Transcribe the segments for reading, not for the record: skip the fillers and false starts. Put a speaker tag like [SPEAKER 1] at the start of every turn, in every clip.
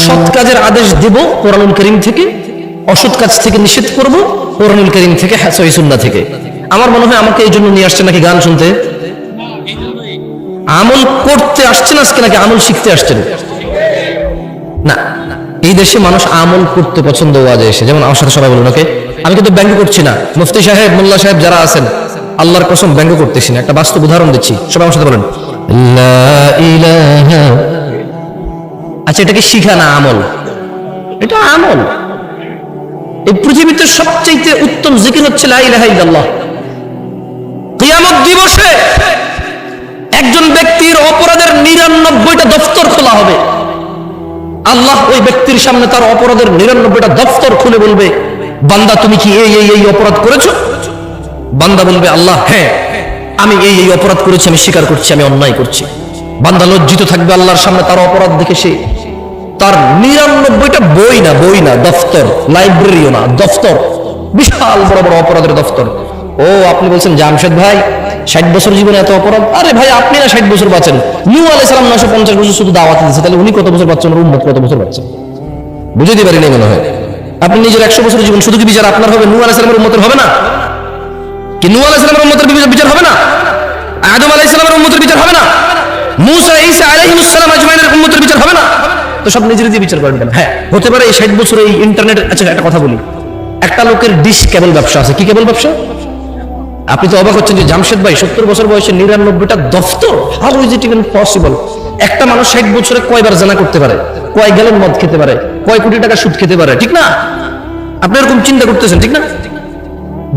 [SPEAKER 1] সৎ কাজের আদেশ দেব কোরআনুল কারীম থেকে, অসৎ কাজ থেকে নিষেধ করব কোরআনুল কারীম থেকে, সহিহ সুন্নাহ থেকে। আমার মনে হয় আমাকে এই জন্য নিয়ে আসছে নাকি গান শুনতে, আমল করতে আসছেন আজকে নাকি আমল শিখতে আসছেন? না, এই দেশে মানুষ আমল করতে পছন্দ ওয়াজে এসে। যেমন আমার সাথে সবাই বলুন, ওকে আমি কিন্তু ব্যঙ্গ করছি না, মুফতি সাহেব মোল্লা সাহেব যারা আছেন আল্লাহর কসম ব্যঙ্গ করতেছি না, একটা বাস্তব উদাহরণ দিচ্ছি। সবাই আমার সাথে বলেন লা ইলাহা। আচ্ছা, এটা কি শিখা না আমল? এটা আমল। এই পৃথিবীতে সবচেয়ে উত্তম জিকির হচ্ছে লা ইলাহা ইল্লাল্লাহ। কিয়ামত দিবসে একজন ব্যক্তির অপরাধের 99টা দফতর খোলা হবে। আল্লাহ ওই ব্যক্তির সামনে তার অপরাধের 99টা দফতর খুলে বলবে, বান্দা তুমি কি এই এই এই অপরাধ করেছো? বান্দা বলবে, আল্লাহ হ্যাঁ আমি এই এই অপরাধ করেছি, আমি স্বীকার করছি, আমি অন্যায় করছি। বান্দা লজ্জিত থাকবে আল্লাহর সামনে তার অপরাধ দেখে। সে তার 99টা বই না দফতর, লাইব্রেরিও না, দফতর, বিশাল বড় বড় অপরাধের দফতর। ও আপনি বলছেন জামশেদ ভাই 60 বছর জীবনে এত অপরাধ? আরে ভাই আপনি না 60 বছর বাঁচেন, নূহ আলাইহিস সালাম 950 বছর শুধু দাওয়াত দিয়েছে, তাহলে উনি কত বছর বাঁচছেন, উম্মত কত বছর বাঁচছেন? বুঝতে পারি না মনে হয়। আপনি নিজের 100 বছর জীবন, শুধু কি বিচার আপনার হবে? নূহ আলাইহিস সালামের উম্মতের হবে না? কি নূহ আলাইহিস সালামের উম্মতের বিচার হবে না? আদম আলাইহিস সালামের উম্মতের বিচার হবে না? মুসা ঈসা আলাইহিস সালাম আজমাইনের উম্মতের বিচার হবে না? তো সব নিজের দিয়ে বিচার করবেন কেন? হ্যাঁ হতে পারে এই 60 বছর এই ইন্টারনেট। আচ্ছা একটা কথা বলি, একটা লোকের ডিশ কেবল ব্যবসা আছে। কি কেবল ব্যবসা? আপনি তো অবাক হচ্ছেন যে জামশেদ ভাই 70 বছর বয়সে 99টা দফতর, how is it even possible? একটা মানুষ 60 বছরে কয়বার জানা করতে পারে, কয় গ্যালন মদ খেতে পারে, কয় কোটি টাকা সুদ খেতে পারে, ঠিক না? আপনি এরকম চিন্তা করতেছেন, ঠিক না?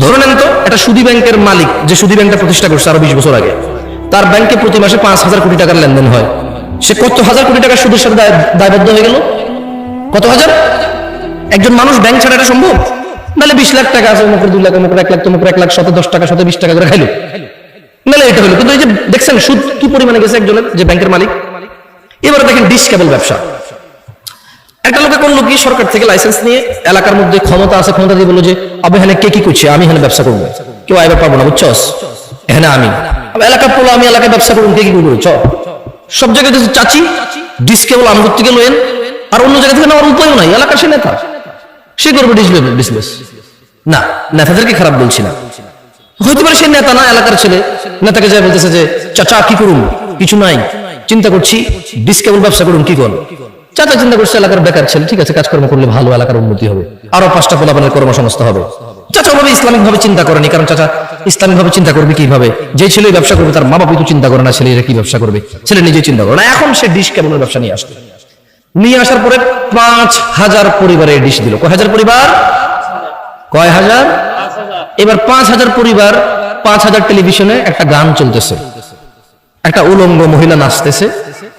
[SPEAKER 1] ধরে নেন তো একটা সুদী ব্যাংকের মালিক, যে সুদী ব্যাংকটা প্রতিষ্ঠা করছে আরো 20 বছর আগে, তার ব্যাংকে প্রতি মাসে 5,000 কোটি টাকার লেনদেন হয়। সে কত হাজার কোটি টাকা সুদের সাথে দায়বদ্ধ হয়ে গেল? কত হাজার? একজন মানুষ ব্যাংক ছাড়া এটা সম্ভব? নাহলে 20 লাখ টাকা আছে, মুখের 2 লাখ, মুখের 1 লাখ, তো মুখের 1 লাখ, শত 10 টাকা, শত 20 টাকা করে খাইলো, নাহলে এটা হলো। কিন্তু এই যে দেখছেন সুদ কি পরিমাণে গেছে একজনের, যে ব্যাংকের মালিক। এবারে দেখেন ডিশ কেবল ব্যবসা। একটা লোকে করলো কি, সরকার থেকে লাইসেন্স নিয়ে এলাকার মধ্যে ক্ষমতা আছে, ক্ষমতা দিয়ে বললো যে আমি এখানে কে কি করছে, আমি এখানে ব্যবসা করবো, কেউ আইবার পারবো না, বুঝছস? এখানে আমি এলাকার পোলা, আমি এলাকায় ব্যবসা করবো, কে কি করবো? সব জায়গায় চাচি ডিশ কেবল আমগুর থেকে লোয়েন, আর অন্য জায়গা থেকে নেওয়ার উপায়ও নাই। এলাকার সে নেতা, সে করবে ডিশ বিজনেস। না, নেতাদেরকে খারাপ বলছি না, হইতে পারে সে নেতা না, এলাকার ছেলে, নেতাকে যাই বলতেছে যে চাচা কি করুন, কিছু নাই, চিন্তা করছি ডিশ কেবল ব্যবসা করুন, কি করুন? চাচা চিন্তা করছে এলাকার বেকার ছেলে, ঠিক আছে কাজকর্ম করলে ভালো, এলাকার উন্নতি হবে, আরো 5টা পোলাপানের কর্মসংস্থান হবে। চাচা ভাবে ইসলামিক ভাবে চিন্তা করেনি, কারণ চাচা ইসলামিক ভাবে চিন্তা করবে কিভাবে? যে ছেলে ব্যবসা করবে তার মা বাবা তো চিন্তা করে না, ছেলেরা কি ব্যবসা করবে, ছেলে নিজে চিন্তা করে না। এখন সে ডিশ কেবলের ব্যবসা নিয়ে আসলো, নিয়ে আসার পরে 5,000 পরিবারে ডিশ দিল। কয় হাজার পরিবার? কয় হাজার? এবার 5,000 পরিবার, 5,000 টেলিভিশনে একটা গান চলতেছে, একটা উলঙ্গ মহিলা নাচতেছে,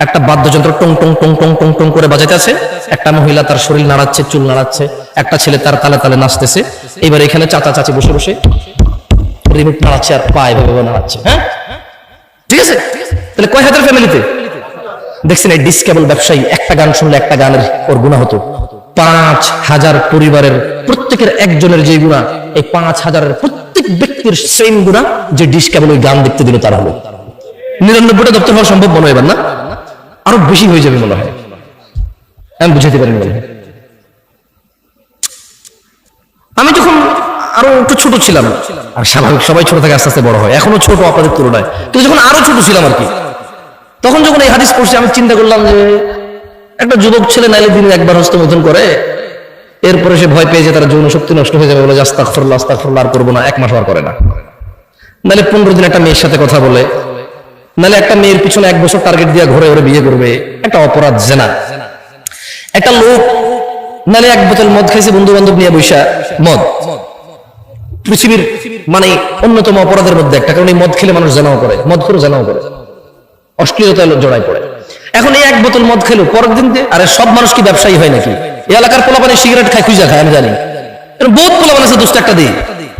[SPEAKER 1] একটা বাদ্যযন্ত্র টং টং টং টং টং টং করে বাজাইতেছে, একটা মহিলা তার শরীর নাড়াচ্ছে, চুল নাড়াচ্ছে, একটা ছেলে তার তালে তালে নাচতেছে। এবার এখানে চাচা চাচি বসে বসে রিমোট নাড়াচ্ছে আর পা এভাবে নাড়াচ্ছে। হ্যাঁ ঠিক আছে, তাহলে কয় হাজার ফ্যামিলিতে? দেখছেন এই ডিশ কেবল ব্যবসায়ী একটা গান শুনলে একটা গানের ওর গুনাহ হতো। 5,000 পরিবারের প্রত্যেকের একজনের যে গুনাহ, এই 5,000-এর প্রত্যেক ব্যক্তির সেম গুনাহ যে ডিশ কেবল ওই গান দেখতে দিল তার হলো। 99টা দপ্তর হওয়া সম্ভব মনে হয় না, আরো বেশি হয়ে যাবে মনে হয়, আমি বুঝাতে পারিনি মনে হয়। আমি যখন আরো একটু ছোট ছিলাম, আর স্বাভাবিক সবাই ছোট থেকে আস্তে আস্তে বড় হয়, এখনো ছোট আপনাদের তুলনায়, কিন্তু যখন আরো ছোট ছিলাম আর কি, তখন যখন এই হাদিস পড়ছি আমি চিন্তা করলাম যে একটা যুবক ছেলে নাইলে দিনে একবার হস্তমৈথুন করে, এরপরে সে ভয় পেয়ে যে তার যৌন শক্তি নষ্ট হয়ে যাবে, বলে আস্তাগফিরুল্লাহ আস্তাগফিরুল্লাহ আর করবো না, 1 মাস আর করে না। নাহলে 15 দিন একটা মেয়ের সাথে কথা বলে, নাহলে একটা মেয়ের পিছনে 1 বছর টার্গেট দিয়ে ঘরে ওরে বিয়ে করবে, একটা অপরাধ জেনা। একটা লোক নাহলে 1 বোতল মদ খাইছে বন্ধু বান্ধব নিয়ে বৈশা, মদ পৃথিবীর মানে অন্যতম অপরাধের মধ্যে একটা, কারণ এই মদ খেলে মানুষ জানাও করে, মদ করে জানাও করে, অশ্লীলতা জড়াই পড়ে। এখন এই 1 বোতল মদ খেলো, পরের দিন আরে সব মানুষ কি ব্যবসায়ী হয় নাকি? এই এলাকার পোলাপানে সিগারেট খায়, খুঁজা খায়, আমি জানি বহুত পোলাপান আছে 10 টাকা দিই,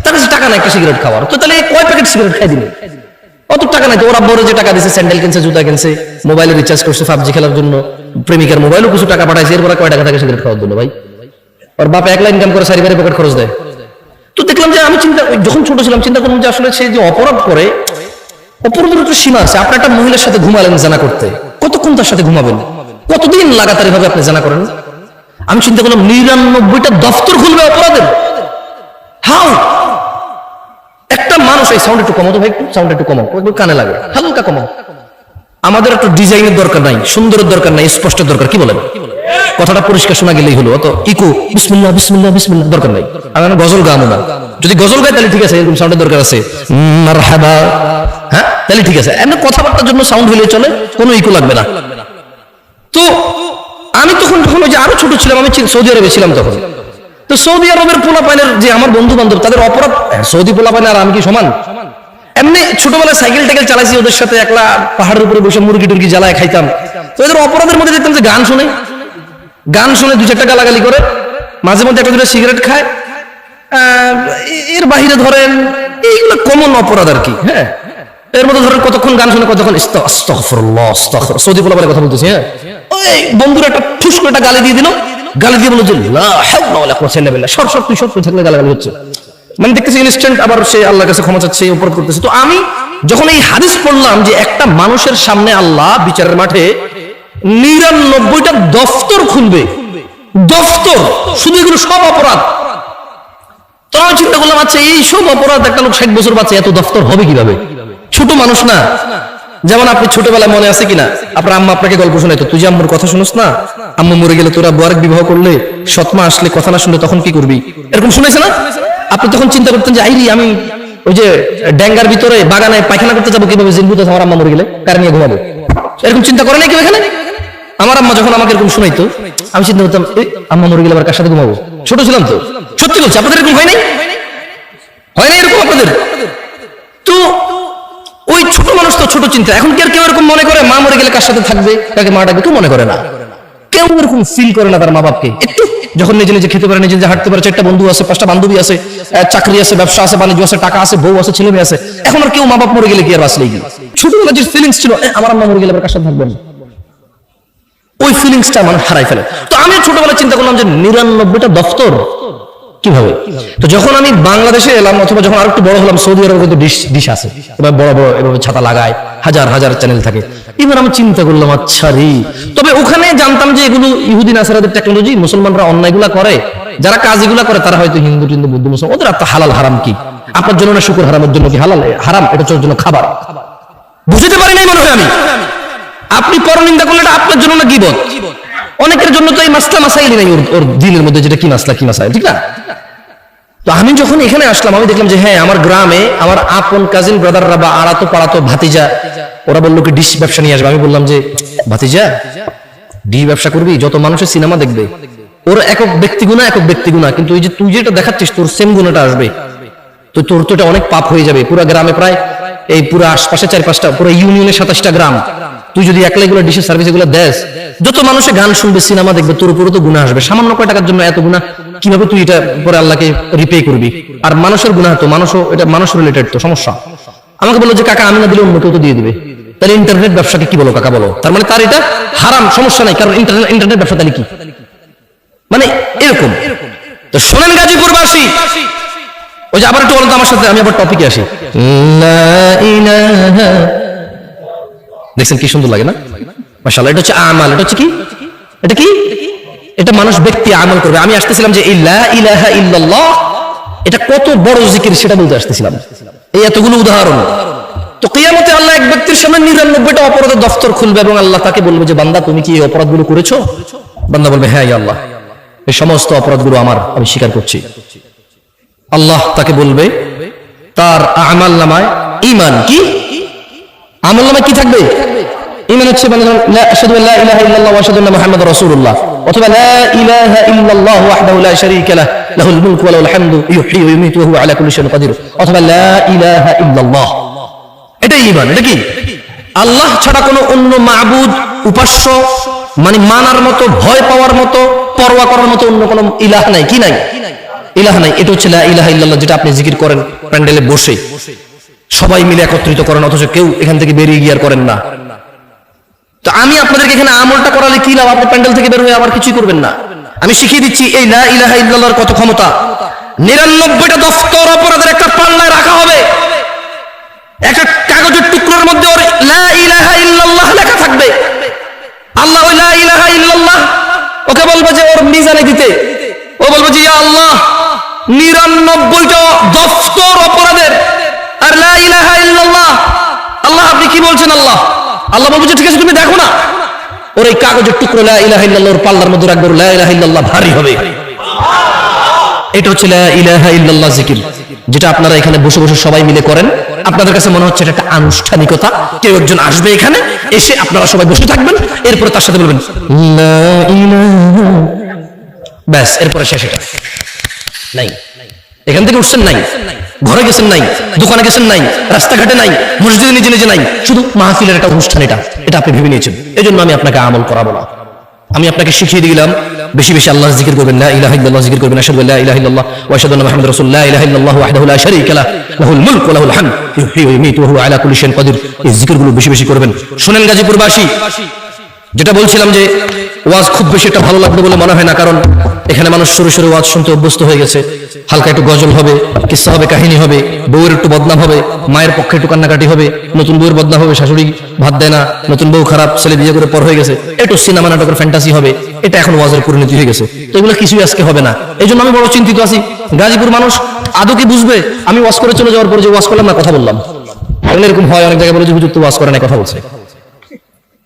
[SPEAKER 1] তার কাছে টাকা নাই একটা সিগারেট খাওয়ার, তো তাহলে কয় প্যাকেট সিগারেট খাই দিলে? অত টাকা নাই তো, ওরা বড় যে টাকা দিচ্ছে, স্যান্ডেল কিনছে, জুতা কিনছে, মোবাইলে রিচার্জ করছে, PUBG খেলার জন্য, প্রেমিকার মোবাইলও কিছু টাকা পাঠাইছে, এরপরে কয় টাকা থাকে সিগারেট খাওয়ার জন্য? ভাই ওর বাপ 1 লাখ ইনকাম করে 4 পকেট খরচ দেয়। তো দেখলাম যে আমি যখন ছোট ছিলাম চিন্তা করলাম যে আসলে সে যে অপরাধ করে, অপরাধের একটা সীমা আছে। আপনার একটা মহিলার সাথে ঘুমালেন জানা করতে, কতক্ষণ তার সাথে ঘুমাবেন? কতদিন লাগাতার এভাবে আপনি জানা করেন? আমি চিন্তা করলাম 99টা দফতর খুলবে অপরাধের। হাউ একটা মানুষ, এই সাউন্ড একটু কমাতো ভাই, একটু সাউন্ড একটু কমাও, একটু কানে লাগে, হালকা কমাও। আমাদের একটু ডিজাইনের দরকার নাই, সুন্দরের দরকার নাই, স্পষ্টের দরকার। কি বলেন? কথাটা পরিষ্কার শোনা গেলেই হলো। অত ইকো বিসমিল্লাহ বিসমিল্লাহ বিসমিল্লাহ দরকার নাই। আমি গজল গাবো না, যদি গজল গাই তাহলে ঠিক আছে, এরকম সাউন্ডের দরকার আছে, মারহাবা, হ্যাঁ তাহলে ঠিক আছে। এমনি কথাবার্তার জন্য সাউন্ড হলে চলে, কোনো ইকো লাগবে না। তো আমি তখন ওই যে আরো ছোট ছিলাম, আমি সৌদি আরবে ছিলাম তখন। তো সৌদি আরবের পোলাপাইনের যে আমার বন্ধু বান্ধব, তাদের অপরাধ, সৌদি পোলাপাইন আর আমি কি সমান? এমনি ছোটবেলায় সাইকেল টাইকেল চালাইছি ওদের সাথে, একলা পাহাড়ের উপরে বসে মুরগি টুরগি জ্বালায় খাইতাম। তো এদের অপরাধের মধ্যে দেখতাম যে গান শুনে 2-4টা গালাগালি করে, মাঝে মধ্যে একটা দুটো সিগারেট খায়। এর বাহিরে ধরেন এইগুলো কমন অপরাধ আর কি। হ্যাঁ, এর মধ্যে ধরেন কতক্ষণ গান শুনে, কতক্ষণ আস্তাগফিরুল্লাহ আস্তাগফিরুল্লাহ, সৌদি পোলাপাইনের কথা বলতেছি। হ্যাঁ, ওই বন্ধুরা একটা ঠুস করে একটা গালি দিয়ে দিল, গালি দিয়ে বলল যে লা হাওলা ওয়ালা কুওয়াতা ইল্লা বিল্লাহ, সব তুই সব থাকলে গালাগালি হচ্ছে। মানে দেখতেছি ইনস্ট্যান্ট আবার সে আল্লাহর কাছে ক্ষমা চাচ্ছে, অপরাধ করতেছে। তো আমি যখন এই হাদিস পড়লাম যে একটা মানুষের সামনে আল্লাহ বিচারের মাঠে 99টা দফতর খুলবে, দফতর, শুধু এগুলো সব অপরাধ। তো আমি চিন্তা করলাম, আচ্ছা এই সব অপরাধ একটা লোক 60 বছর বাঁচে, এত দফতর হবে কিভাবে? ছোট মানুষ না। যেমন আপনি ছোটবেলায় মনে আছে কিনা, আপনার আম্মা আপনাকে গল্প শোনাইতো, তুই যে আম্মুর কথা শুনোস না, আম্মু মরে গেলে তোরা আরেক বিবাহ করলে, সৎমা আসলে কথা না শুনলে তখন কি করবি, এরকম শুনেছে না? আপনি তখন চিন্তা করতেন যে আইরি আমি ওই যে ড্যাঙ্গার ভিতরে বাগানে পায়খানা করতে যাবো কিভাবে, জিনবুতে আমার আম্মা মরে গেলে কার নিয়ে ঘুমাবো, এরকম চিন্তা করে নাই কেউ এখানে? আমার আম্মা যখন আমাকে এরকম শোনাইতো, আমি চিন্তা করতাম আম্মা মরে গেলে আবার কার সাথে ঘুমাবো? ছোট ছিলাম তো, সত্যি বলছি। আপনাদের এরকম হয় নাই? হয় নাই এরকম আপনাদের? তো ওই ছোট মানুষ তো ছোট চিন্তা। এখন কেউ এরকম মনে করে মা মরে গেলে কার সাথে থাকবে, কাকে মা ডাকবে? কেউ মনে করে না, কেউ এরকম ফিল করে না তার মা বাপকে। একটু যখন নিজে নিজে খেতে পারে, নিজে নিজে হাঁটতে পারে, 4টা বন্ধু আছে, 5টা বান্ধবী আছে, চাকরি আছে, ব্যবসা আছে, বাণিজ্য আছে, টাকা আছে, বউ আছে, ছেলে মেয়ে আছে, এখন আর কেউ মা বাপ মরে গেলে কি আর বাঁচলেই কি? ছোটবেলা যে ফিলিংস ছিল, আমার আম্মা মরে গেলে আবার কার সাথে থাকবেন, ওই ফিলিংসটা মানুষ হারাই ফেলে। তো আমি ছোটবেলায় চিন্তা করলাম যে 99টা দফতর কিভাবে? তো যখন আমি বাংলাদেশে এলাম, অথবা যখন আর একটু বড় হলাম, সৌদি আরবে কিন্তু ডিশ আছে, এবার বড় বড় এভাবে ছাতা লাগায়, হাজার হাজার চ্যানেল থাকে। এবার আমি চিন্তা করলাম, আচ্ছা রে, তবে ওখানে জানতাম যে এগুলো ইহুদি নাসারাদের টেকনোলজি, মুসলমানরা অন্যায়গুলা করে, যারা কাজগুলা করে তারা হয়তো হিন্দু টিন্দু বুদ্ধ মুসলমান, ওদের আর হালাল হারাম কি? আপনার জন্য না শুকর, হারামের জন্য কি হালাল হারাম? এটা তোর জন্য খাবার। বুঝতে পারি নাই মনে হয় আমি। আপনি পরনিন্দা করলে এটা আপনার জন্য না গীবত। অনেকের জন্য তো এই মাসলা মাসাইলই নাই ওর দিনের মধ্যে, যেটা কি মাসলা কি মাসাইল, ঠিক না? তো আমি যখন এখানে আসলাম, আমি দেখলাম যে হ্যাঁ, আমার গ্রামে আমার আপন কাজিন ব্রাদাররা বা আড়াতো পাড়াতো ভাতিজা, ওরা বললো কি ডিশ ব্যবসা নিয়ে আসবে। আমি বললাম যে ভাতিজা, ডিশ ব্যবসা করবি, যত মানুষের সিনেমা দেখবে, ওর একক ব্যক্তিগুণা, কিন্তু ওই যে তুই যেটা দেখাচ্ছিস তোর সেম গুণটা আসবে, তো তোর তো এটা অনেক পাপ হয়ে যাবে। পুরো গ্রামে প্রায় এই পুরো আশপাশে 4-5টা, পুরো ইউনিয়নে 27টা গ্রাম, তুই যদি একলাই গুলো ডিশের সার্ভিস এগুলো দেস, যত মানুষে গান শুনবে, সিনেমা দেখবে, তোর উপরে তো গুনাহ আসবে। সামান্য কয় টাকার জন্য এত গুনাহ, কিভাবে তুই এটা পরে আল্লাহকে রিপে করবি? আর মানুষের গুনাহ তো মানুষও, এটা মানুষ রিলেটেড তো সমস্যা। আমাকে বললো যে কাকা, আমি না দিলে অন্য কেউ তো দিয়ে দিবে। তাহলে ইন্টারনেট ব্যবসাকে কি বলো কাকা, বলো? তার মানে তার এটা হারাম, সমস্যা নাই, কারণ ইন্টারনেট ব্যবসা তাহলে কি, মানে এরকম। তো শোনেন গাজীপুরবাসী, ওই যে আবার একটু বলতো আমার সাথে, আমি আবার টপিকে আসি। দেখছেন কি সুন্দর লাগে না? মাশাআল্লাহ। এটা হচ্ছে আমাল। এটা হচ্ছে কি? এটা কি? এটা মানুষ ব্যক্তি আমল করবে। আমি আসতেছিলাম যে এই লা ইলাহা ইল্লাল্লাহ, এটা কত বড় জিকির সেটা বলতে আসতেছিলাম। এই এতগুলো উদাহরণ। তো কিয়ামতে আল্লাহ এক ব্যক্তির সামনে 99টা অপরাধের দফতর খুলবে এবং আল্লাহ তাকে বলবে যে বান্দা, তুমি কি এই অপরাধগুলো করেছো? বান্দা বলবে হ্যাঁ ইয়া আল্লাহ, এই সমস্ত অপরাধগুলো আমার, আমি স্বীকার করছি। আল্লাহ তাকে বলবে তার আমাল নামায় ঈমান, কি আমল নামায় কি থাকবে? ঈমান হচ্ছে মানে লা আশহাদু আল্লা ইলাহা ইল্লাল্লাহ ওয়া আশহাদু আন্না মুহাম্মাদার রাসূলুল্লাহ, অথবা লা ইলাহা ইল্লাল্লাহ ওয়াহদাহু লা শারীকা লাহু লাহুল মুলকু ওয়া লাহুল হামদু ইউহয়ী ওয়া ইউমীতু ওয়া হুয়া আলা কুল্লি শাইইন কাদির, অথবা লা ইলাহা ইল্লাল্লাহ। এটাই ঈমান। এটা কি? আল্লাহ ছাড়া কোনো অন্য মাবুদ, উপাস্য, মানে মানার মতো, ভয় পাওয়ার মতো, পরোয়া করার মতো অন্য কোনো ইলাহ নাই। কি নাই? ইলাহ নাই। এটা হচ্ছে লা ইলাহা ইল্লাল্লাহ, যেটা আপনি জিকির করেন প্যান্ডেলে বসে, সবাই মিলে একত্রিত করেন, অথচ কেউ এখান থেকে বেরিয়ে গিয়ে আর করেন না। তো আমি আপনাদেরকে এখানে আমলটা করালে কি লাভ? আপনি প্যান্ডেল থেকে বের হয়ে আবার কিছুই করবেন না। আমি শিখিয়ে দিচ্ছি এই লা ইলাহা ইল্লাল্লাহর কত ক্ষমতা। 99টা দফতর অপরাধের একটা পাল্লায় রাখা হবে, একটা কাগজের টুকরোর মধ্যে ওর লা ইলাহা ইল্লাল্লাহ লেখা থাকবে। আল্লাহ লা ইলাহা ইল্লাল্লাহ ওকে বলবে যে ওর মিজানে দিতে, ও বলবে যে ইয়া আল্লাহ 99টা দফতর অপরাধের আর লা ইলাহা ইল্লাল্লাহ। আল্লাহ আপনি কি বলছেন? আল্লাহ আল্লাহ বলবে যে ঠিক আছে তুমি দেখো না, ওর এই কাগজের টুকরো লা ইলাহা ইল্লাল্লাহ ওর পাল্লার মধ্যে রাখবে, লা ইলাহা ইল্লাল্লাহ ভারী হবে। এটা হচ্ছে লা ইলাহা ইল্লাল্লাহ জিকির, যেটা আপনারা এখানে বসে বসে সবাই মিলে করেন। আপনাদের কাছে মনে হচ্ছে এটা একটা আনুষ্ঠানিকতা, কেউ একজন আসবে এখানে, এসে আপনারা সবাই বসে থাকবেন, এরপরে তার সাথে বলবেন লা ইলাহা, ব্যাস, এরপরে শেষ। এটা নাই, এখান থেকে উঠছেন নাই, ঘরে গেছেন নাই, দোকানে গেছেন নাই, রাস্তাঘাটে নাই, মসজিদে নিজে নিজে নাই, শুধু মাহফিলের একটা অনুষ্ঠান। এটা আপনি ভেবে নিয়েছেন। এই জন্য আমি আপনাকে আমল করাবো না, আমি আপনাকে শিখিয়ে দিলাম বেশি বেশি আল্লাহ জিকির করবেন, লা ইলাহা ইল্লাল্লাহ জিকির করবেন, আশহাদু আল্লা ইলাহা ইল্লাল্লাহ ওয়া আশহাদু আন্না মুহাম্মাদার রাসূলুল্লাহ, লা ইলাহা ইল্লাল্লাহু ওয়াহদাহু লা শারীকা লাহু লাহুল মুলকু ওয়া লাহুল হামদ ইউহয়ী ওয়া ইউমীতু ওয়া হুয়া আলা কুল্লি শাইইন কাদির। এই জিকিরগুলো বেশি বেশি করবেন। শুনেন গাজীপুরবাসী, যেটা বলছিলাম যে ওয়াজ খুব বেশি একটা ভালো লাগবে বলে মনে হয় না, কারণ এখানে মানুষ সরু সরু ওয়াজ শুনতে অভ্যস্ত হয়ে গেছে। হালকা একটু গজল হবে, কিসসা হবে, কাহিনী হবে, বউয়ের একটু বদনাম হবে, মায়ের পক্ষে একটু কান্নাকাটি হবে, নতুন বউয়ের বদনাম হবে, শাশুড়ি ভাত দেয় না, নতুন বউ খারাপ, ছেলে বিয়ে করে পর হয়ে গেছে, একটু সিনেমা নাটকের ফ্যান্টাসি হবে। এটা এখন ওয়াজের পরিণতি হয়ে গেছে। তো এগুলো কিছুই আজকে হবে না। এই জন্য আমি বড় চিন্তিত আছি, গাজীপুর মানুষ আদৌ কি বুঝবে আমি ওয়াজ করে চলে যাওয়ার পরে যে ওয়াজ করলাম না কথা বললাম। এরকম হয়, অনেক জায়গায় বলে যে হুজুর তো ওয়াজ করে না, কথা বলছে।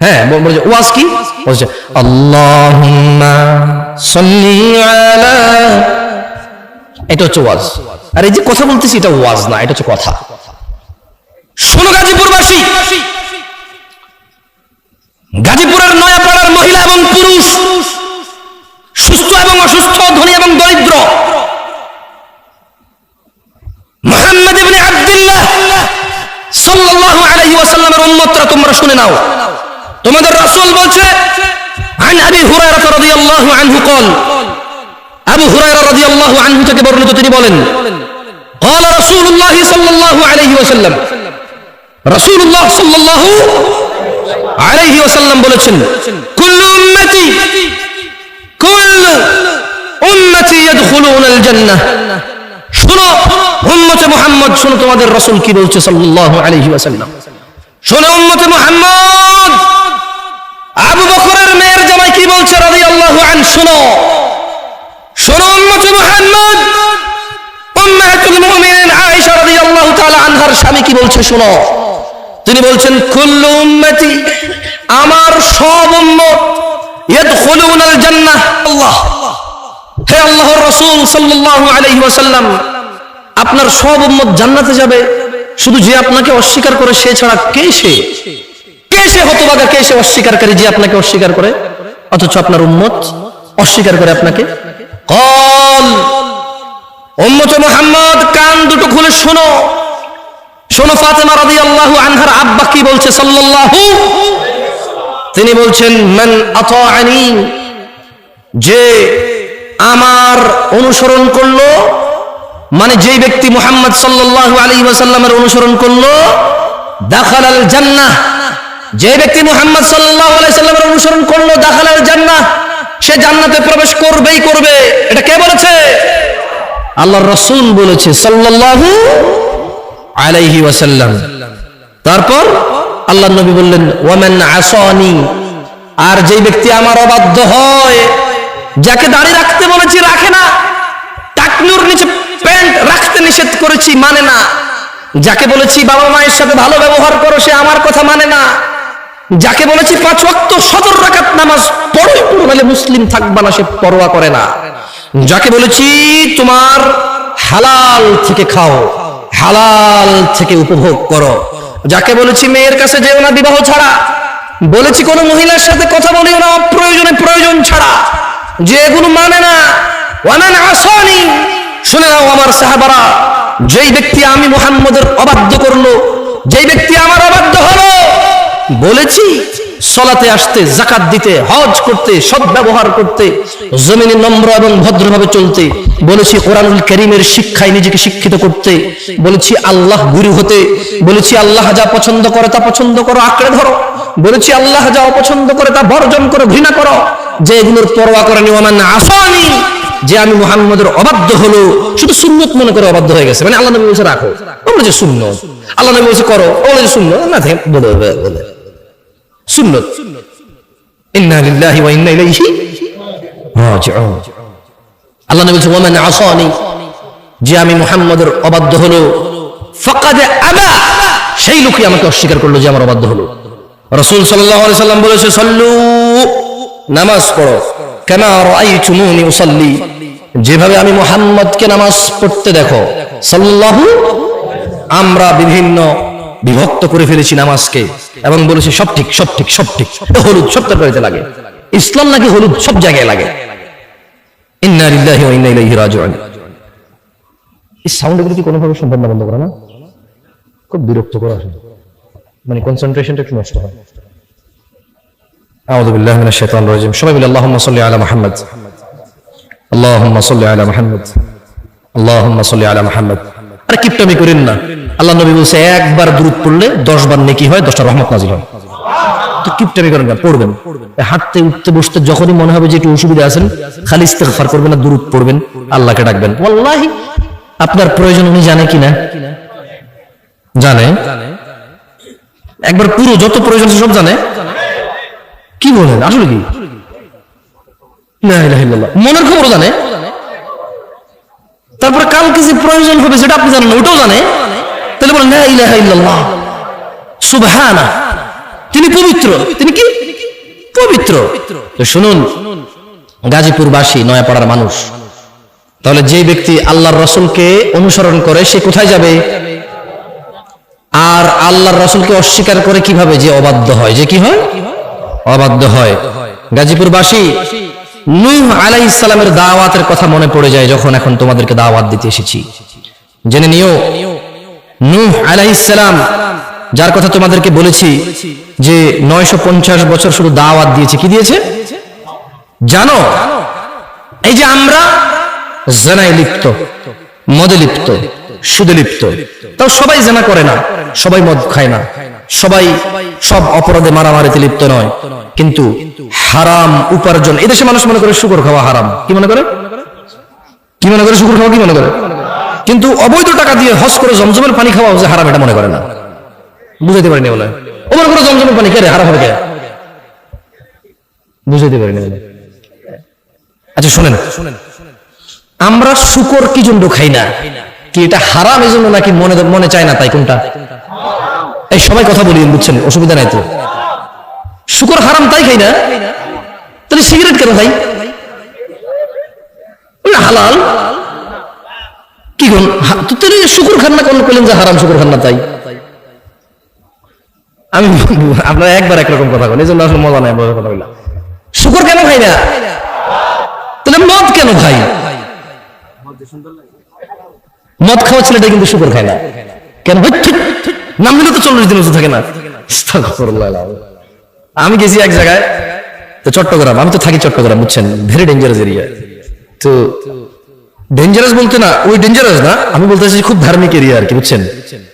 [SPEAKER 1] হ্যাঁ, বলছে ওয়াজ কি? বলছে আল্লাহুম্মা সাল্লি আলা, এটা হচ্ছে ওয়াজ। আর এই যে কথা বলতেছি এটা ওয়াজ না, এটা হচ্ছে কথা। শোনো গাজীপুরবাসী, গাজীপুরের নয়াপাড়ার মহিলা এবং পুরুষ, সুস্থ এবং অসুস্থ, ধনী এবং দরিদ্র, মুহাম্মদ ইবনে আব্দুল্লাহ সাল্লাল্লাহু আলাইহি ওয়াসাল্লামের উম্মতরা তোমরা শুনে নাও। তোমাদের রাসূল বলছে আন আবি হুরায়রা রাদিয়াল্লাহু আনহু قال, আবু হুরায়রা রাদিয়াল্লাহু আনহু থেকে বর্ণিত, তিনি বলেন قال رسول الله صلى الله عليه وسلم, রাসূলুল্লাহ সাল্লাল্লাহু আলাইহি ওয়াসাল্লাম বলেছেন কুল্লু উম্মতি ইয়াদখুলুনাল জান্নাহ। শোনো উম্মতে মুহাম্মদ, শোনো তোমাদের রাসূল কি বলছে সাল্লাল্লাহু আলাইহি ওয়াসাল্লাম। শোনো উম্মতে মুহাম্মদ, আবু বকরের মেয়ের জামাই কি বলছে রাদিয়াল্লাহু আনহু। শোনো শোনো উম্মতে মুহাম্মদ, উম্মাহাতুল মুমিনিন আয়েশা রাদিয়াল্লাহু তাআলা আনহার স্বামী কি বলছে শোনো। তিনি বলছেন কুল্লু উম্মতি, আমার সব উম্মত, ইয়াদখুলুনাল জান্নাহ। আল্লাহ, হে আল্লাহর রাসূল সাল্লাল্লাহু আলাইহি ওয়াসাল্লাম, আপনার সব উম্মত জান্নাতে যাবে, শুধু যে আপনাকে অস্বীকার করে সে ছাড়া। কে সে? কে সে হতভাগা, কে সে অস্বীকারী যে আপনাকে অস্বীকার করে, অথচ আপনার উম্মত অস্বীকার করে আপনাকে। কল, উম্মতে মুহাম্মদ কান দুটো খুলে শোনো, শোনো ফাতেমা রাদিয়াল্লাহু আনহার আব্বা কি বলছে সাল্লাল্লাহু, তিনি বলছেন মান আতাআনি, যে আমার অনুসরণ করলো, মানে যেই ব্যক্তি মুহাম্মদ সাল্লাল্লাহু আলাইহি ওয়াসাল্লামের অনুসরণ করলো, দাখালাল জান্নাহ, যে ব্যক্তি মুহাম্মদ সাল্লাল্লাহু আলাইহি ওয়াসাল্লামের অনুসরণ করলো, দাখালাল জান্নাহ, সে জান্নাতে প্রবেশ করবেই করবে। এটা কে বলেছে? আল্লাহর রাসূল বলেছে সাল্লাল্লাহু আলাইহি ওয়াসাল্লাম। তারপর আল্লাহর নবী বললেন ওয়ামান আসানি, আর যেই ব্যক্তি আমার অবাধ্য হয়, যাকে দাড়ি রাখতে বলেছি রাখে না, টাকনুর নিচে প্যান্ট রাখতে নিষেধ করেছি মানে না, যাকে বলেছি বাবা মায়ের সাথে ভালো ব্যবহার করো সে আমার কথা মানে না, যাকে বলেছি 5 ওয়াক্ত 17 রাকাত নামাজ পড়ো নাহলে মুসলিম থাকবা না সে পরোয়া করে না, যাকে বলেছি তোমার হালাল থেকে খাও, হালাল থেকে উপভোগ করো, যাকে বলেছি মেয়ের কাছে যেও না বিবাহ ছাড়া, বলেছি কোন মহিলার সাথে কথা বলিও না অপ্রয়োজনে প্রয়োজন ছাড়া, যে এগুলো মানে না। ওয়ামান আসানি, শুনে নাও আমার সাহাবারা, যেই ব্যক্তি আমি মুহাম্মদের অবাধ্য করলো, যেই ব্যক্তি আমার অবাধ্য হলো, বলেছি সালাতে আসতে, যাকাত দিতে, হজ করতে, সৎ ব্যবহার করতে, জমিনে নম্র এবং ভদ্রভাবে চলতে, বলেছি কোরআনুল কারীমের শিক্ষায় নিজেকে শিক্ষিত করতে, বলেছি আল্লাহ গুরু হতে, বলেছি আল্লাহ যা পছন্দ করে তা পছন্দ করো, আঁকড়ে ধরো, বলেছি আল্লাহ যা অপছন্দ করে তা বর্জন করো, ঘৃণা করো, যে এগুলোর পরোয়া করেনি। ওয়ামান আসানি, যে আমি মুহাম্মদের অবাধ্য হলো, শুধু সুন্নত মনে করে অবাধ্য হয়ে গেছে, মানে আল্লাহ নবী বলছে রাখো, ও বলেছে সুন্নত, আল্লাহ নবী বলছে করো, ও বলেছে সুন্নত, না বলে সুন্নত। ইন্না লিল্লাহি ওয়া ইন্না ইলাইহি রাজিউন। আল্লাহ নবী বলেছেন, ওয়ামান আসানি, যে আমি মুহাম্মদের অবাধ্য হলো, ফাকাদ আবা, সেই লোকই আমাকে অস্বীকার করলো যে আমার অবাধ্য হলো। রাসূল সাল্লাল্লাহু আলাইহি সাল্লাম বলেছে, সাল্লু, নামাজ পড়ো, কামা রাআইতুমুনি উসাল্লি, যেভাবে আমি মুহাম্মদকে নামাজ পড়তে দেখো। সাল্লাল্লাহু, আমরা বিভিন্ন বিভক্ত করে ফেলেছি নামাজকে এবং বলেছি সব ঠিক সব ঠিক সব ঠিক, হলুদ সব তরকারিতে লাগে, ইসলাম নাকি হলুদ সব জায়গায় লাগে। ইন্না লিল্লাহি ওয়া ইন্না ইলাইহি রাজিউন। এই সাউন্ডগুলো কি কোনোভাবে সম্ভব না বন্ধ করা? না, খুব বিরক্ত করা, মানে কনসেন্ট্রেশনটা একটু নষ্ট হয়। আউযু বিল্লাহি মিনাশ শাইতানির রাজিম। সবাই বলি আল্লাহুম্মা সাল্লি আলা মুহাম্মদ, আল্লাহুম্মা সাল্লি আলা মুহাম্মদ, আল্লাহুম্মা সাল্লি আলা মুহাম্মদ। আরে কিপটামি করেন না। আল্লাহ নবী বলছে একবার দুরূদ পড়লে 10 বার নেকি হয়, 10টা রহমত নাজিল হয়। তো কিপটামি করেন না, পড়বেন। হাঁটতে উঠতে বসতে যখনই মনে হবে যে একটু অসুবিধা আছেন, খালি ইস্তেগফার করবেন আর দুরূদ পড়বেন, আল্লাহকে ডাকবেন। ওয়াল্লাহি আপনার প্রয়োজন উনি জানে কিনা, জানে। একবার পুরো যত প্রয়োজন সব জানে। কি বলেন, আসলে কি? লা ইলাহা ইল্লাল্লাহ, মনের খবর জানে। তারপরে কালকে যে প্রয়োজন হবে সেটা আপনি জানেন না, ওটাও জানে। তাহলে বলেন লা ইলাহা ইল্লাল্লাহ, সুবহানা, তিনি পবিত্র। তিনি কি পবিত্র? তো শুনুন, গাজীপুরবাসী, নয়াপাড়ার মানুষ, তাহলে যে ব্যক্তি আল্লাহর রাসূলকে অনুসরণ করে সে কোথায় যাবে? আর আল্লাহর রাসূলকে অস্বীকার করে কিভাবে? যে অবাধ্য হয়, যে কি হয়? অবাধ্য হয়। গাজীপুরবাসী, নূহ আলাইহিস সালামের দাওয়াতের কথা মনে পড়ে যায় যখন এখন তোমাদেরকে দাওয়াত দিতে এসেছি। জেনে নিও, নূহ আলাইহিস সালাম, যার কথা তোমাদেরকে বলেছি যে 950 বছর শুধু দাওয়াত দিয়েছে, কি দিয়েছে জানো? এই যে আমরা জেনায় লিপ্ত, মদে লিপ্ত, সুদে লিপ্ত, তাও সবাই জেনা করে না, সবাই মদ খায় না, সবাই সব অপরাধে মারামারিতে লিপ্ত নয়, কিন্তু হারাম উপার্জন, এদেশে মানুষ মনে করে শুকর খাওয়া হারাম। কি মনে করে? কি মনে করে? শুকর খাওয়া কি মনে করে? কিন্তু অবৈধ টাকা দিয়ে হজ করে জমজমের পানি খাওয়া যে হারাম, এটা মনে করে না। বুঝাইতে পারিনি বলে ও মনে করে জমজমের পানি কে রে হারাম হবে কে? বুঝাইতে পারিনি বলে। আচ্ছা শুনেন, আমরা শুকর কি জন্য খাই না? কি এটা হারাম এই জন্য নাকি মনে মনে চায় না তাই? কোনটা? এই সবাই কথা বলি, বুঝছেন, অসুবিধা নাই তো। শুকর হারাম তাই খাই না, তাহলে সিগারেট কেন খাই? হালাল কি কোন? শুকর খান না, কোন করলেন যে হারাম শুকর খান না তাই? আমি আপনারা একবার একরকম কথা বলেন, এই জন্য আসলে মজা নাই কথা বললাম। শুকর কেন খাই না? তাহলে মদ কেন খাই? মদ খাওয়া ছেলেটা কিন্তু শুকর খায় না কেন? নাম নিলে তো 40 দিন ওষুধ থাকে না। আমি গেছি এক জায়গায়, তো চট্টগ্রাম, আমি তো থাকি চট্টগ্রাম, বুঝছেন, ভেরি ডেঞ্জারাস এরিয়া। তো ডেঞ্জারাস বলতে না, ওই ডেঞ্জারাস না, আমি বলতে চাইছি খুব ধার্মিক এরিয়া আর কি, বুঝছেন,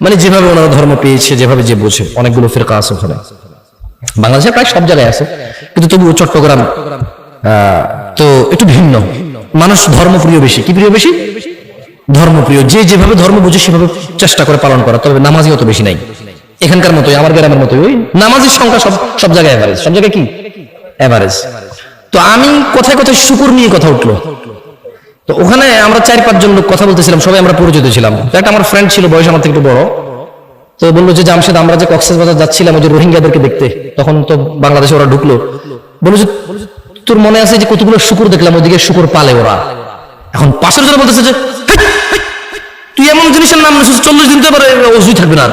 [SPEAKER 1] মানে যেভাবে ওনারা ধর্ম পেয়েছে, যেভাবে যে বোঝে, অনেকগুলো ফিরকা আছে ওখানে, বাংলাদেশে প্রায় সব জায়গায় আছে, কিন্তু তবুও চট্টগ্রাম তো একটু ভিন্ন। মানুষ ধর্মপ্রিয় বেশি। কি প্রিয় বেশি? ধর্মপ্রিয়। যে যেভাবে ধর্ম বুঝে সেভাবে চেষ্টা করে পালন করা, তবে নামাজি অত বেশি নাই। এখানকার মতোই, আমার গ্রামের মতোই, ওই নামাজের সংখ্যা সব জায়গায় এভারেজ, সব জায়গায় কি এভারেজ। তো আমি কোথায় কোথায় শুকুর নিয়ে কথা উঠলো, তো ওখানে আমরা 4-5 জন লোক কথা বলতেছিলাম, সবাই আমরা পরিচিত ছিলাম। তো একটা আমার ফ্রেন্ড ছিল, বয়স আমার থেকে একটু বড়, তো বললো যে জামশেদ, আমরা যে কক্সবাজার যাচ্ছিলাম ওই যে রোহিঙ্গাদেরকে দেখতে, তখন তো বাংলাদেশে ওরা ঢুকলো, বললো যে তোর মনে আছে যে কতগুলো শুকুর দেখলাম, ওদিকে শুকুর পালে ওরা। এখন পাশের জন বলতেছে যে তুই এমন জিনিসের নাম নিয়েছিস, 40 দিন তো এবারে ওযুই থাকবে না।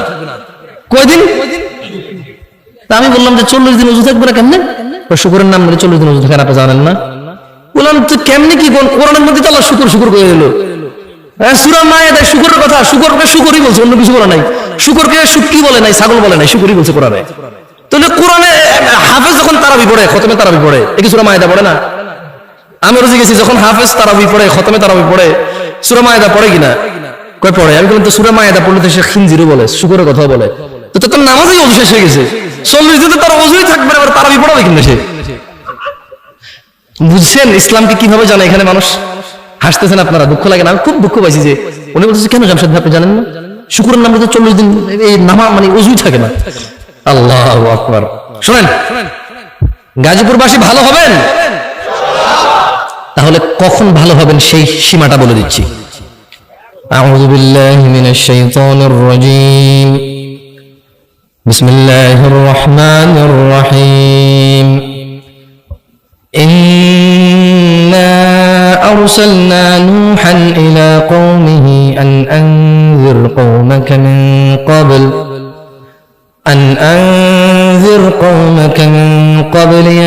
[SPEAKER 1] কয়দিন? তা আমি বললাম যে 40 দিন ওযু থাকবে না কেমনে? শুকুরের নাম নিলে 40 দিন ওযু থাকে না, আপনি জানেন না? বললাম তো কেমনে কি? কোরআনের মধ্যে তো আল্লাহ শুকুর শুকুর করে দিল। সূরা মায়েদায় শুকুরের কথা, শুকুরকে শুকুরই বলছে, অন্য কিছু বলে নাই। শুকুরকে শুটকি বলে নাই, ছাগল বলে নাই, শুকুরই বলছে কোরআনে। তাহলে কোরআনে হাফেজ যখন তারাবি পড়ে, খতমে তারাবি পড়ে, এই সূরা মায়েদা পড়ে না? আমি রোজে গেছি, যখন হাফেজ তারাবি পড়ে, খতমে তারাবি পড়ে, সূরা মায়েদা পড়ে কিনা? কয় পড়ে। আমি বললাম তো সূরা মায়েদা পড়লে তো সে খিনজিরও বলে, শুকুরের কথা বলে, তো তোর নামাজই ওযু শেষ হয়ে গেছে। 40 দিনে তার ওযুই থাকবে না, তারাবি পড়াবে কিন্তু সে। বুঝছেন ইসলামকে কিভাবে জানে? এখানে মানুষ হাসতেছেন, আপনারা দুঃখ লাগে না? আমি খুব দুঃখ পাইছি যে উনি বলতেছে কেন জামশেদ ভাই আপনি জানেন না? শুকুরের নামে তো 40 দিন এই নামা মানে ওযুই থাকে না। আল্লাহু আকবার। শুনেন, গাজীপুরবাসী ভালো হবেন? তাহলে কখন ভালো হবেন সেই সীমাটা বলে দিচ্ছি। আউযু বিল্লাহি মিনাশ শাইতানির রাজীম। বিসমিল্লাহির রহমানির রহিম। ইন্না আরসালনা নূহান ইলা কওমিহি আন আনযির কওমাকা মিন ক্বাবল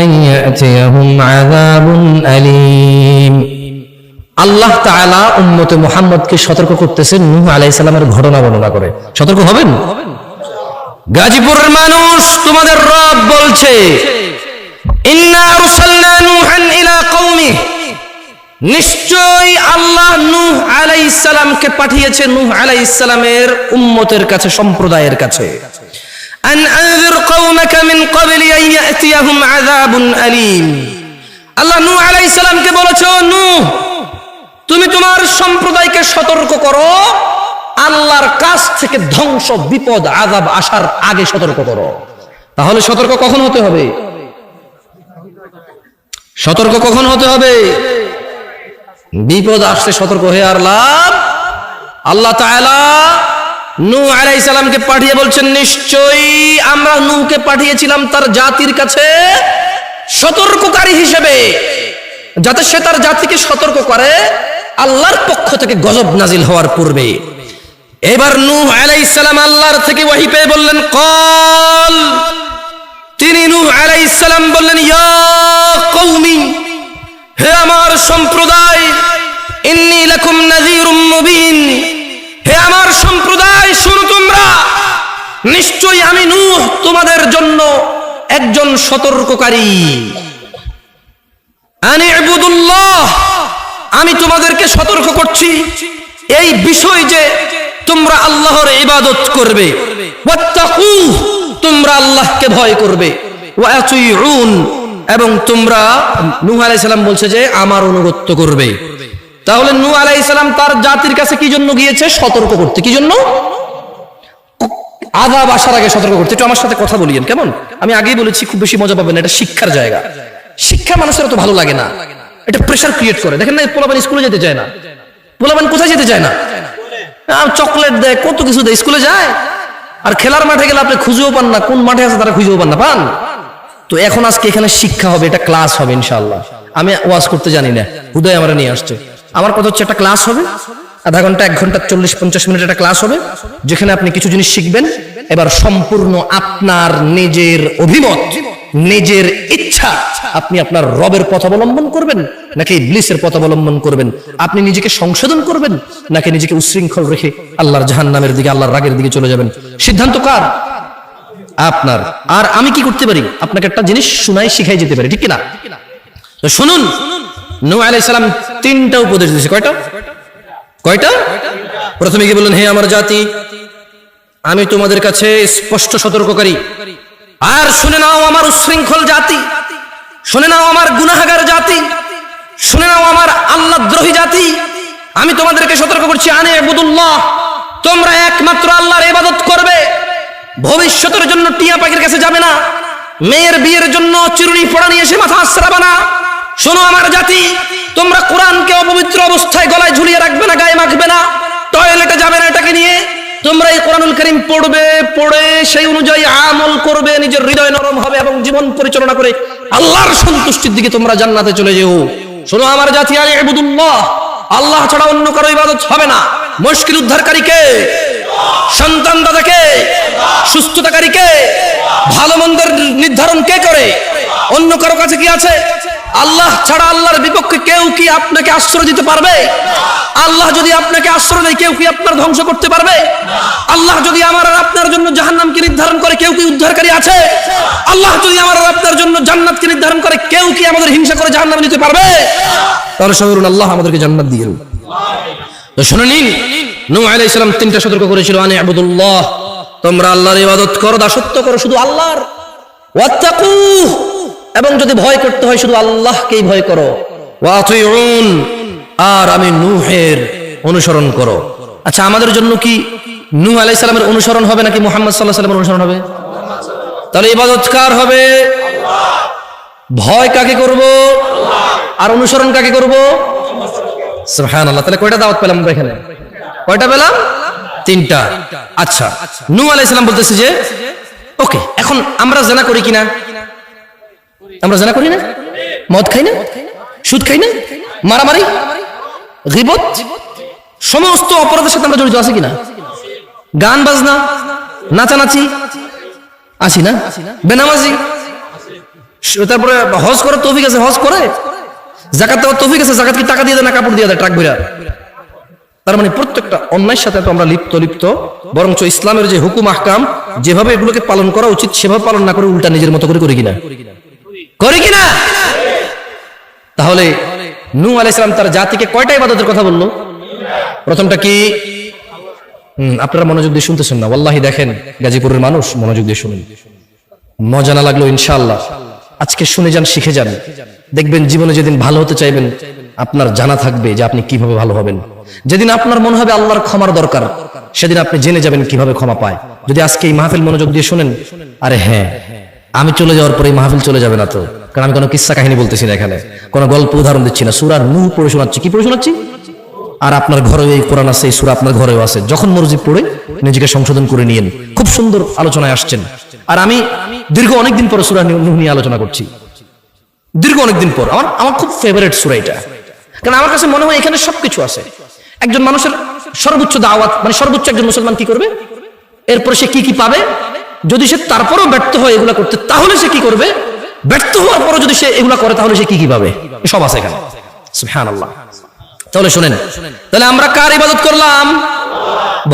[SPEAKER 1] أن يأتيهم عذاب أليم। আল্লাহ তাআলা উম্মতে মুহাম্মদকে সতর্ক করতেছেন নূহ আলাইহিস সালামের ঘটনা বর্ণনা করে। সতর্ক হবেন? গাজীপুরের মানুষ, তোমাদের রব বলছে ইন্না আরসালনা নূহান ইলা কওমিহি, নিশ্চয়ই আল্লাহ নূহ আলাইহিস সালামকে পাঠিয়েছে নূহ আলাইহিস সালামের উম্মতের কাছে, সম্প্রদায়ের কাছে। আন আনযির কওমাকা মিন ক্বাবলি আন ইয়াতিয়াহুম আযাবুন আলীম। আল্লাহ নূহ আলাইহিস সালামকে বলেছে, নূহ তুমি তোমার সম্প্রদায়কে সতর্ক করো, আল্লাহর কাছ থেকে ধ্বংস, বিপদ, আযাব আসার আগে সতর্ক করো। তাহলে সতর্ক কখন হতে হবে? সতর্ক কখন হতে হবে? বিপদ আসছে সতর্ক হয়ে আর লাভ। আল্লাহ তাআলা নূহ আলাইহিস সালামকে পাঠিয়ে বলছেন, নিশ্চয়ই আমরা নূহকে পাঠিয়েছিলাম তার জাতির কাছে সতর্ককারী হিসেবে, যাতে সে তার জাতিকে সতর্ক করে আল্লাহর পক্ষ থেকে গজব নাজিল হওয়ার পূর্বে। এবার নূহ আলাইহিস সালাম আল্লাহর থেকে ওহী পেয়ে বললেন কল, তিনি নূহ আলাইহিস সালাম বললেন ইয়া কওমি, হে আমার সম্প্রদায়, ইন্নী লাকুম নাযীরুম মুবিন, হে আমার সম্প্রদায় শোনো তোমরা, নিশ্চয়ই আমি নূহ তোমাদের জন্য একজন সতর্ককারী। আনি ইবুদুল্লাহ, আমি তোমাদেরকে সতর্ক করছি এই বিষয় যে তোমরা আল্লাহর ইবাদত করবে, ওয়াত্তাকু, তোমরা আল্লাহকে ভয় করবে, ওয়া আতিউন, এবং তোমরা, নূহ আলাইহিস সালাম বলছে যে আমার অনুগত্য করবে। তাহলে নূহ আলাইহিস সালাম তার জাতির কাছে কি জন্য গিয়েছে? সতর্ক করতে। কি জন্য? আযাব আসার আগে সতর্ক করতে। একটু আমার সাথে কথা বলিয়েন কেমন? আমি আগেই বলেছি খুব বেশি মজা পাবেন না, এটা শিক্ষার জায়গা। শিক্ষা মানুষের তো ভালো লাগে না, এটা প্রেসার ক্রিয়েট করে। দেখেন না, পোলাপান স্কুলে যেতে চায় না। পোলাপান কোথায় যেতে চায় না? চকলেট দেয়, কত কিছু দেয়, স্কুলে যায়। আর খেলার মাঠে গেলে আপনি খুঁজেও পান না, কোন মাঠে আছে তারা খুঁজেও পান না, পান। তো এখন আজকে এখানে শিক্ষা হবে, এটা ক্লাস হবে ইনশাআল্লাহ। আমি ওয়াজ করতে জানি না, হুদায় আমরা নিয়ে আসছে। আমার কথা হচ্ছে একটা ক্লাস হবে, আধা ঘন্টা, 1 ঘন্টা 40-50 মিনিট একটা ক্লাস হবে, যেখানে আপনি কিছু জিনিস শিখবেন। এবার সম্পূর্ণ আপনার নিজের অভিমত, নিজের ইচ্ছা, আপনি আপনার রবের পথ অবলম্বন করবেন নাকি ইবলিসের পথ অবলম্বন করবেন? আপনি নিজেকে সংশোধন করবেন নাকি নিজেকে উচ্ছৃঙ্খল রেখে আল্লাহর জাহান্নামের দিকে, আল্লাহর রাগের দিকে চলে যাবেন? সিদ্ধান্ত কার? আপনার। আর আমি কি করতে পারি? আপনাকে একটা জিনিস শুনাই, শিখাই যেতে পারি, ঠিক কিনা? তো শুনুন, নূহ আলাইহিস সালাম 3টা উপদেশ দিয়েছে। কয়টা? প্রথমে কি বললেন? হে আমার জাতি, আমি তোমাদের কাছে স্পষ্ট সতর্ককারী। আর শুনে নাও আমার উচ্ছৃঙ্খল জাতি, শুনে নাও আমার গুনাহগার জাতি, শুনে নাও আমার আল্লাহদ্রোহী জাতি, আমি তোমাদেরকে সতর্ক করছি, আনি ইবুদুল্লাহ, তোমরা একমাত্র আল্লাহর ইবাদত করবে। ভবিষ্যতের জন্য টিয়া পাখির কাছে যাবে না, মেয়ের বিয়ের জন্য চিরুনি ফোড়া নিয়ে এসে মাথা আশ্রাবে না। শোনো আমার জাতি, তোমরা কোরআনকে অপবিত্র অবস্থায় গলায় ঝুলিয়ে রাখবে না, গায়ে মাখবে না, টয়লেটে যাবে না এটাকে নিয়ে। তোমরা এই কোরআনুল কারীম পড়বে, পড়ে সেই অনুযায়ী আমল করবে, নিজের হৃদয় নরম হবে এবং জীবন পরিচালনা করে আল্লাহর সন্তুষ্টির দিকে তোমরা জান্নাতে চলে যেও। শোনো আমার জাতি, আনি ইবুদুল্লাহ, আল্লাহ ছাড়া অন্য কারো ইবাদত হবে না। মুশকিল উদ্ধারকারী কে? সন্তান দাতা কে? সুস্থতাকারী কে? ভালো মন্দের নির্ধারণ কে করে? অন্য কারো কাছে কি আছে? আল্লাহ ছাড়া আল্লাহর বিপক্ষে কেউ কি আপনাকে আশ্রয় দিতে পারবে? আল্লাহ যদি আপনাকে আশ্রয় দেয়, কেউ কি আপনার ধ্বংস করতে পারবে? আল্লাহ যদি আমার আর আপনার জন্য জাহান্নামকে নির্ধারণ করে, কেউ কি উদ্ধারকারী আছে? আল্লাহ যদি আমার আর আপনার জন্য জান্নাতকে নির্ধারণ করে, কেউ কি আমাদের হিংসা করে জাহান্নামে নিতে পারবে? তাহলে সবরুন, আল্লাহ আমাদেরকে জান্নাত দিয়ে দেন। তো শুনে নিন, নূহ আলাইহিস সালাম 3টা সতর্ক করেছিল, আনি ইবুদুল্লাহ, তোমরা আল্লাহর ইবাদত করো, দাসত্ব করো শুধু আল্লাহর, ওয়াত্তাকু, এবং যদি ভয় করতে হয় শুধু আল্লাহকেই ভয় করো, ওয়া আতিউন, আর আমি নূহের অনুসরণ করো। আচ্ছা, আমাদের জন্য কি নূহ আলাইহিস সালামের অনুসরণ হবে নাকি মুহাম্মদ সাল্লাল্লাহু আলাইহি ওয়াসাল্লামের অনুসরণ হবে? তাহলে ইবাদত কার হবে? ভয় কাকে করব? আর অনুসরণ কাকে করব? সুবহানাল্লাহ। তাহলে কয়টা দাওয়াত পেলাম আমরা এখানে? কয়টা পেলাম? 3টা। আচ্ছা, নূহ আলাইহিস সালাম বলতেছে যে ওকে, এখন আমরা জিনা করি কিনা? আমরা জিনা করি না? মদ খাই না? সুদ খাই না? মারামারি, গীবত, সমস্ত অপরাধের সাথে আমরা জড়িত আছি কিনা? গান বাজনা, নাচানাচি আছি না? বেনামাজি, তারপরে হজ করার তৌফিক আছে, হজ করে। যাকাত দেওয়ার তৌফিক আছে, যাকাত কি টাকা দিয়ে দেয় না কাপড় দিয়ে দেয় ট্রাক ভরা? তার মানে প্রত্যেকটা অন্যায়ের সাথে তো আমরা লিপ্ত, বরঞ্চ ইসলামের যে হুকুম আহকাম যেভাবে এগুলোকে পালন করা উচিত সেভাবে পালন না করে উল্টা নিজের মতো করে করি কিনা? করি কিনা? তাহলে নূহ আলাইহিস সালাম তার জাতিকে কয়টা ইবাদতের কথা বললো? প্রথমটা কি? আপনারা মনোযোগ দিয়ে শুনতেছেন না, ওয়াল্লাহি দেখেন গাজীপুরের মানুষ মনোযোগ দিয়ে শুনুন, মজা না লাগলো ইনশাআল্লাহ আজকে শুনে যান, শিখে যান, দেখবেন জীবনে যেদিন ভালো হতে চাইবেন আপনার জানা থাকবে যে আপনি কিভাবে ভালো হবেন। যেদিন আপনার মনে হবে আল্লাহর ক্ষমার দরকার, সেদিন আপনি জেনে যাবেন কিভাবে ক্ষমা পায়। যদি আজকে এই মাহফিল মনোযোগ দিয়ে শুনেন, আরে হ্যাঁ, আমি চলে যাওয়ার পরে এই মাহফিল চলে যাবে না তো, কারণ আমি কোনো কিস্সা কাহিনী বলতেছি না, এখানে কোনো গল্প উদাহরণ দিচ্ছি না, সূরা নূহ পড়ে শোনাচ্ছি। কি পড়ে শোনাচ্ছি? আর আপনার ঘরেও এই কোরআন আছে, এই সূরা আপনার ঘরেও আছে, যখন মর্জি পড়ে নিজেকে সংশোধন করে নিয়েন। খুব সুন্দর আলোচনায় আসছেন। আর আমি দীর্ঘ অনেকদিন পর সূরা নূহ নিয়ে আলোচনা করছি, দীর্ঘ অনেকদিন পর। আমার খুব ফেভারিট সূরা এটা, কারণ আমার কাছে মনে হয় এখানে সবকিছু আছে। একজন মানুষের সর্বোচ্চ দাওয়াত, মানে সর্বোচ্চ একজন মুসলমান কি করবে, এরপরে সে কি কি পাবে, যদি সে তারপরও ব্যর্থ হয় এগুলা করতে, তাহলে সে কি করবে, ব্যর্থ হওয়ার পরও যদি সে এগুলা করে তাহলে সে কি কি পাবে, সব আছে এখানে। সুবহানাল্লাহ। তাহলে শুনেন, তাহলে আমরা কার ইবাদত করলাম?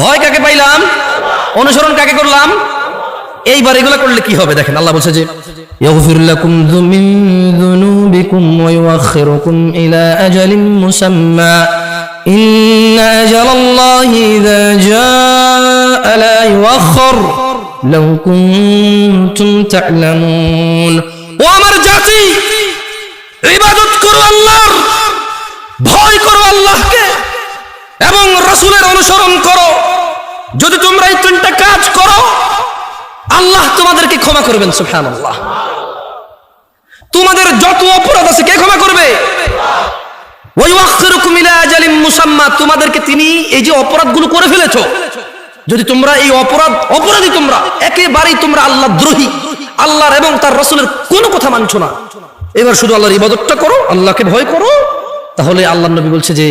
[SPEAKER 1] ভয় কাকে পাইলাম? অনুসরণ কাকে করলাম? এইবার এগুলা করলে কি হবে দেখেন, আল্লাহ বলছে যে ইয়াগফির লাকুম মিন যুনুবিকুম ওয়া ইউআখিরুকুম ইলা আজালিন মুসাম্মা ইন্না আজালাল্লাহি ইযা জাআ লা ইউআখির লাউ কুনতুম তা'লামুন। ও আমার জাতি, ইবাদত করো আল্লাহর, ভয় করো আল্লাহকে এবং রাসূলের অনুসরণ করো। যদি তোমরা এই 3টা কাজ করো, আল্লাহ তোমাদেরকে ক্ষমা করবেন। সুবহানাল্লাহ। তোমাদের যত অপরাধ আছে কে ক্ষমা করবে? ওয়া ইউআখিরুকুম ইলা আজালিন মুসাম্মা। তোমাদেরকে তিনি এই যে অপরাধগুলো করে ফেলেছো, যদি তোমরা এই অপরাধী, তোমরা একেবারেই তোমরা আল্লাহ দ্রোহী, আল্লাহর এবং তার রাসূলের কোনো কথা মানছো না, এবার শুধু আল্লাহর ইবাদতটা করো, আল্লাহকে ভয় করো, তাহলে আল্লাহর নবী বলছে যে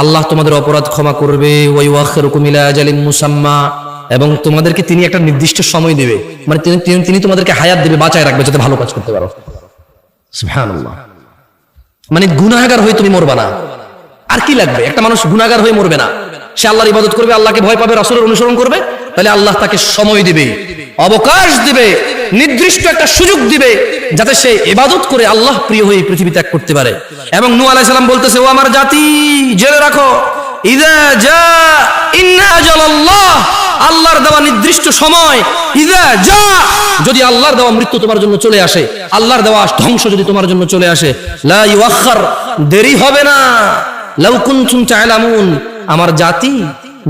[SPEAKER 1] আল্লাহ তোমাদের অপরাধ ক্ষমা করবে। ওয়া ইউআখিরুকুম ইলা আজালিন মুসাম্মা, এবং তোমাদেরকে তিনি একটা নির্দিষ্ট সময় দেবে, মানে তিনি তোমাদেরকে হায়াত দেবে, বাঁচায় রাখবে যাতে ভালো কাজ করতে পারো। সুবহানাল্লাহ। মানে গুনাহগার হয়ে তুমি মরবা না। আর কি লাগবে? একটা মানুষ গুনাহগার হয়ে মরবে না, সে আল্লাহর ইবাদত করবে, আল্লাহকে ভয় পাবে, রাসূলের অনুসরণ করবে, তাহলে আল্লাহ তাকে সময় দিবে, অবকাশ দিবে, নির্দিষ্ট একটা সুযোগ দিবে যাতে সে ইবাদত করে আল্লাহ প্রিয় হয়ে পৃথিবী ত্যাগ করতে পারে। এবং নূহ আলাইহিস সালাম বলতেছে, ও আমার জাতি, জেনে রাখো, ইযা জা ইন্না আজালাল্লাহ, আল্লাহর দেওয়া নির্দিষ্ট সময়, ইযা জা, যদি আল্লাহর দেওয়া মৃত্যু তোমার জন্য চলে আসে, আল্লাহর দেওয়া ধ্বংস যদি তোমার জন্য চলে আসে, লা ইউআখার, দেরি হবে না, লাউ কুনতুম তা'লামুন, আমার জাতি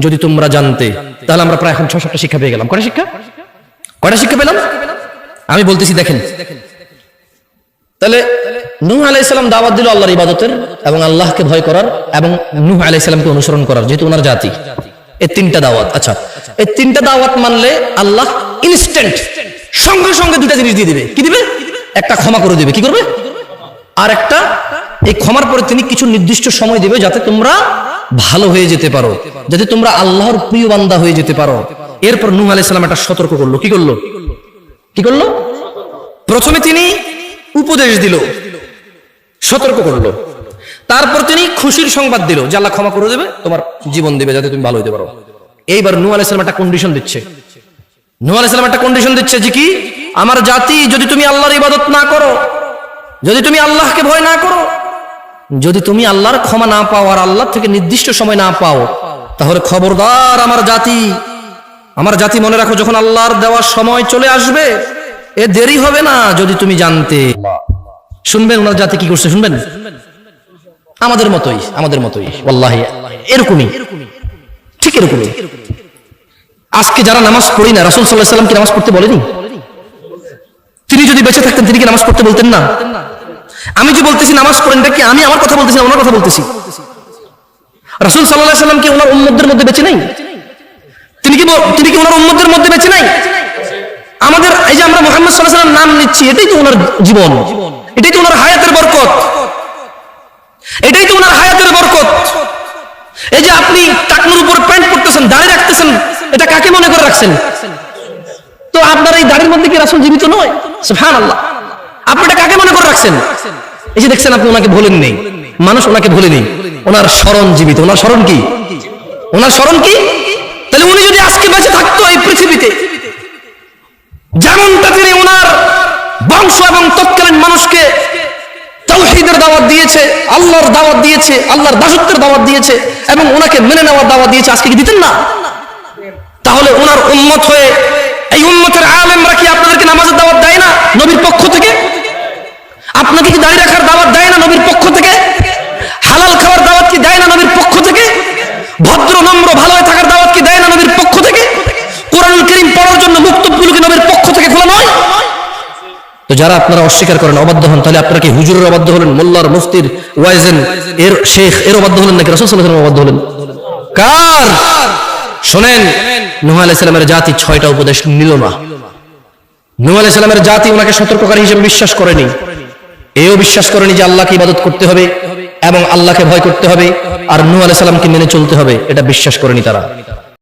[SPEAKER 1] যদি তোমরা জানতে। তাহলে আমরা প্রায় এখন 6-7টা শিক্ষা পেয়ে গেলাম। কয়টা শিক্ষা পেলাম? আমি বলতেছি দেখেন, তাহলে নূহ আলাইহিস সালাম দাওয়াত দিল আল্লাহর ইবাদতের এবং আল্লাহকে ভয় করার এবং নূহ আলাইহিস সালামকে অনুসরণ করার, যেহেতু ওনার জাতি। এই 3টা দাওয়াত। আচ্ছা, এই 3টা দাওয়াত মানলে আল্লাহ ইনস্ট্যান্ট সঙ্গে সঙ্গে 2টা জিনিস দিয়ে দিবে। কি দিবে? একটা ক্ষমা করে দিবে। কি করবে? আর একটা, এই ক্ষমার পরে তিনি কিছু নির্দিষ্ট সময় দিবে যাতে তোমরা ভালো হয়ে যেতে পারো, যাতে তোমরা আল্লাহর প্রিয় বান্দা হয়ে যেতে পারো। এরপর নূহ আলাইহিস সালাম একটা সতর্ক করলো। কি করলো? প্রথমে তিনি উপদেশ দিল, সতর্ক করলো, তারপর তিনি খুশির সংবাদ দিল যে আল্লাহ ক্ষমা করে দেবে, তোমার জীবন দিবে যাতে তুমি ভালো হতে পারো। এইবার নূহ আলাইহিস সালাম একটা কন্ডিশন দিচ্ছে, যে কি, আমার জাতি, যদি তুমি আল্লাহর ইবাদত না করো, যদি তুমি আল্লাহকে ভয় না করো, যদি তুমি আল্লাহর ক্ষমা না পাও আর আল্লাহ থেকে নির্দিষ্ট সময় না পাও, তাহলে খবরদার আমার জাতি মনে রাখো, যখন আল্লাহর দেওয়ার সময় চলে আসবে, এ দেরি হবে না। যদি তুমি জানতে, শুনবেন ওনার জাতি কি করছে, শুনবেন? আমাদের মতোই ওয়াল্লাহি এরকমই, ঠিক এরকমই। আজকে যারা নামাজ পড়ি না, রাসূল সাল্লাল্লাহু আলাইহি ওয়াসাল্লাম কি নামাজ পড়তে বলেনি? তিনি যদি বেঁচে থাকতেন তিনি কি নামাজ পড়তে বলতেন না? আমি যে বলতেছি নামাজ পড়েন, এটা কি আমি আমার কথা বলতেছি না, ওনার কথা বলতেছি। রাসূল সাল্লাল্লাহু আলাইহি ওয়াসাল্লাম কি ওনার উম্মতদের মধ্যে বেঁচে নাই? তিনি কি ওনার উম্মতদের মধ্যে বেঁচে নাই? আমাদের এই যে আমরা মুহাম্মদ সাল্লাল্লাহু আলাইহি ওয়াসাল্লাম নাম নিচ্ছি, এটাই তো ওনার জীবন, এটাই তো ওনার হায়াতের বরকত, এটাই তো ওনার হায়াতের বরকত। এই যে আপনি টাকনুর উপর প্যান্ট পরতেছেন, দাড়ি রাখতেছেন, এটা কাকে মনে করে রাখছেন? তো আপনার এই দাড়ির মধ্যে কি রাসূল জীবিত নয়? সুবহানাল্লাহ। আপনি এটা কাকে মনে করে রাখছেন? এই যে দেখছেন, আপনি ওনাকে ভুলেন নেই, মানুষ ওনাকে ভুলেনি, ওনার স্মরণ জীবিত। ওনার স্মরণ কি? ওনার স্মরণ কি? তাহলে উনি যদি আজকে বেঁচে থাকতো এই পৃথিবীতে, যেমনটা তিনি ওনার বংশ এবং তৎকালীন মানুষকে তাওহীদের দাওয়াত দিয়েছে, আল্লাহর দাওয়াত দিয়েছে, আল্লাহর দাসত্বের দাওয়াত দিয়েছে এবং ওনাকে মেনে নেওয়ার দাওয়াত দিয়েছে, আজকে কি দিতেন না? তাহলে ওনার উম্মত হয়ে এই উম্মতের আলেমরা কি আপনাদেরকে নামাজের দাওয়াত দেয় না নবীর পক্ষ থেকে? আপনাকে কি দাড়ি রাখার দাওয়াত দেয় না নবীর পক্ষ থেকে? হালাল খাওয়ার দাওয়াত কি দেয় না নবীর পক্ষ থেকে? ভদ্র নম্র ভালো হয়ে থাকার দাওয়াত কি দেয় না নবীর পক্ষ থেকে? কোরআন কারীম পড়ার জন্য মুক্তবগুলো কি নবীর পক্ষ থেকে খোলা নয়? তো যারা আপনারা অস্বীকার করেন, অবাধ্য হন, তাহলে আপনারা কি হুজুরের অবাধ্য হলেন, মোল্লার, মুফতির, ওয়াইজেন, এর শেখ এর অবাধ্য হলেন নাকি রাসূল সাল্লাল্লাহু আলাইহি ওয়াসাল্লাম অবাধ্য হলেন? কার? শোনেন, নূহ আলাইহিস সালামের জাতি 6টা উপদেশ নিল না। নূহ আলাইহিস সালামের জাতি ওনাকে সতর্ককারী হিসেবে বিশ্বাস করেনি, এও বিশ্বাস করেনি যে আল্লাহকে ইবাদত করতে হবে এবং আল্লাহকে ভয় করতে হবে আর নূহ আলাইহিস সালামকে মেনে চলতে হবে, এটা বিশ্বাস করেনি তারা।